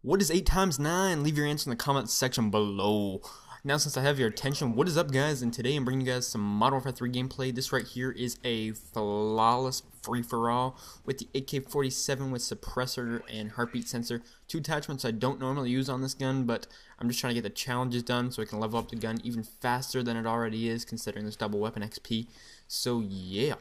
What is 8 times 9? Leave your answer in the comment section below. Now, since I have your attention, what is up, guys? And today I'm bringing you guys some Modern Warfare 3 gameplay. This right here is a flawless free-for-all with the AK-47 with suppressor and heartbeat sensor. Two attachments I don't normally use on this gun, but I'm just trying to get the challenges done so I can level up the gun even faster than it already is, considering this double weapon XP. So, yeah.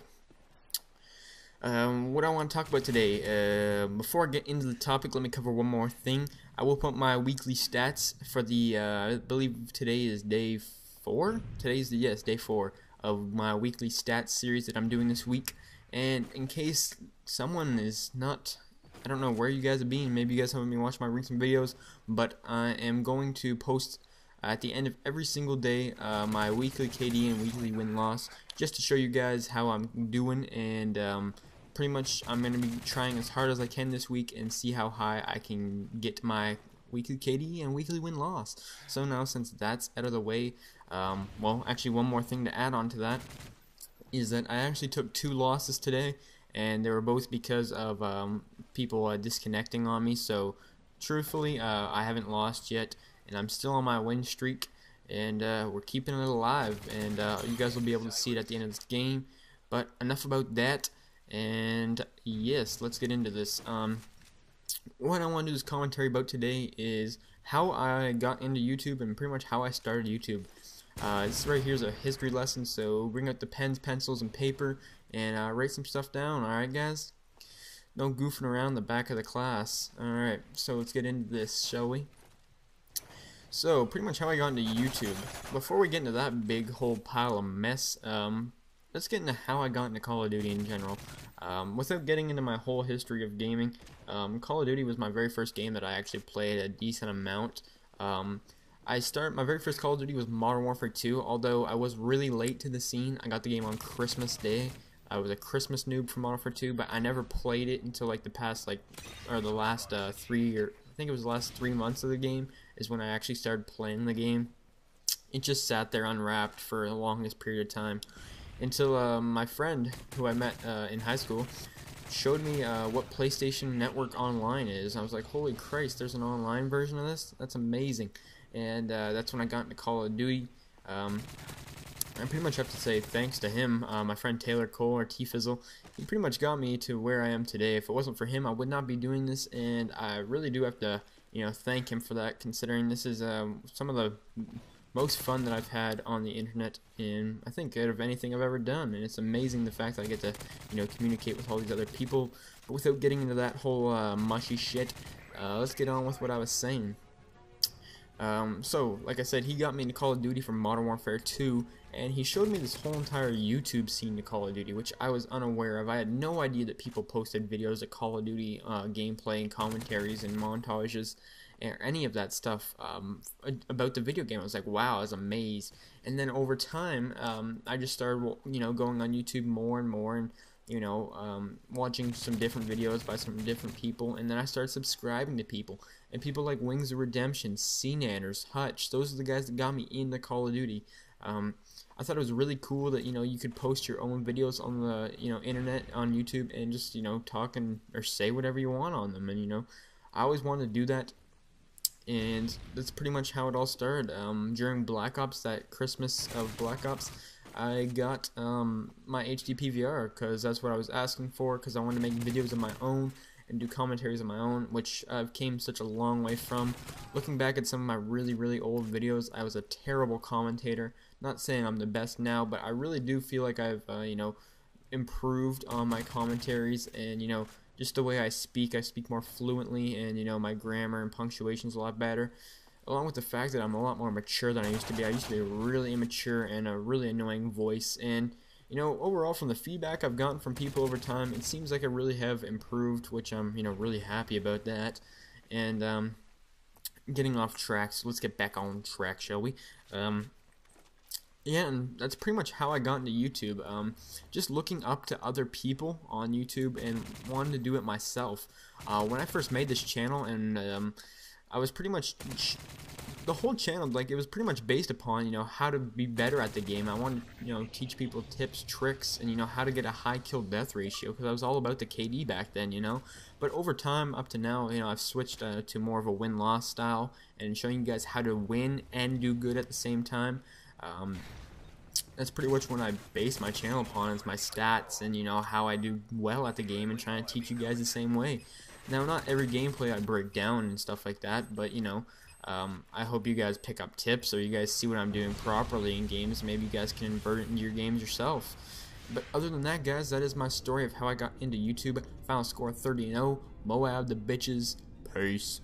What I want to talk about today, before I get into the topic, let me cover one more thing. I will put my weekly stats for the, I believe today is day 4? Yes, day 4 of my weekly stats series that I'm doing this week. And in case someone is not, I don't know where you guys are being, maybe you guys haven't been watching my recent videos, but I am going to post at the end of every single day my weekly KD and weekly win-loss, just to show you guys how I'm doing, and pretty much I'm going to be trying as hard as I can this week and see how high I can get my weekly KD and weekly win-loss. So now, since that's out of the way, well, actually one more thing to add on to that is that I actually took 2 losses today, and they were both because of people disconnecting on me. So truthfully, I haven't lost yet, and I'm still on my win streak, and we're keeping it alive, and you guys will be able to see it at the end of this game. But enough about that, and yes, let's get into this. What I want to do this commentary about today is how I got into YouTube and pretty much how I started YouTube. This right here is a history lesson, so bring out the pens, pencils, and paper, and write some stuff down, alright guys? No goofing around in the back of the class. Alright, so let's get into this, shall we? So, pretty much how I got into YouTube. Before we get into that big whole pile of mess, let's get into how I got into Call of Duty in general. Without getting into my whole history of gaming, Call of Duty was my very first game that I actually played a decent amount. My very first Call of Duty was Modern Warfare 2, although I was really late to the scene. I got the game on Christmas Day. I was a Christmas noob for Modern Warfare 2, but I never played it until like the last 3 months of the game is when I actually started playing the game. It just sat there unwrapped for the longest period of time until my friend who I met in high school showed me what PlayStation Network Online is. I was like, holy Christ, there's an online version of this? That's amazing. And that's when I got into Call of Duty. I pretty much have to say thanks to him, my friend Taylor Cole, or T-Fizzle. He pretty much got me to where I am today. If it wasn't for him, I would not be doing this, and I really do have to, thank him for that, considering this is some of the most fun that I've had on the internet, and I think out of anything I've ever done. And it's amazing the fact that I get to, communicate with all these other people. But without getting into that whole mushy shit, let's get on with what I was saying. So, like I said, he got me into Call of Duty from Modern Warfare 2, and he showed me this whole entire YouTube scene to Call of Duty, which I was unaware of. I had no idea that people posted videos of Call of Duty gameplay and commentaries and montages, or any of that stuff about the video game. I was like, wow, I was amazed. And then over time, I just started, going on YouTube more and more, and watching some different videos by some different people, and then I started subscribing to people, and people like Wings of Redemption, CNanners, Hutch. Those are the guys that got me into Call of Duty. I thought it was really cool that you could post your own videos on the internet, on YouTube, and just talk or say whatever you want on them. And I always wanted to do that, and that's pretty much how it all started. During Black Ops, that Christmas of Black Ops, I got my HD PVR because that's what I was asking for, because I wanted to make videos of my own and do commentaries of my own, which I've came such a long way from. Looking back at some of my really, really old videos, I was a terrible commentator. Not saying I'm the best now, but I really do feel like I've, improved on my commentaries, and, just the way I speak more fluently, and, my grammar and punctuation is a lot better. Along with the fact that I'm a lot more mature than I used to be. I used to be really immature and a really annoying voice, and overall, from the feedback I've gotten from people over time, it seems like I really have improved, which I'm really happy about that. And getting off track, so let's get back on track, shall we? Yeah, and that's pretty much how I got into YouTube. Just looking up to other people on YouTube and wanting to do it myself. When I first made this channel, and I was pretty much the whole channel, like, it was pretty much based upon, you know, how to be better at the game. I wanted to, you know, teach people tips, tricks, and, you know, how to get a high kill death ratio, because I was all about the KD back then, you know. But over time, up to now, you know, I've switched to more of a win-loss style, and showing you guys how to win and do good at the same time. That's pretty much what I base my channel upon, is my stats and, you know, how I do well at the game, and trying to teach you guys the same way. Now, not every gameplay I break down and stuff like that, but, you know, I hope you guys pick up tips, or you guys see what I'm doing properly in games. Maybe you guys can invert it into your games yourself. But other than that, guys, that is my story of how I got into YouTube. Final score 30-0. Moab the bitches. Peace.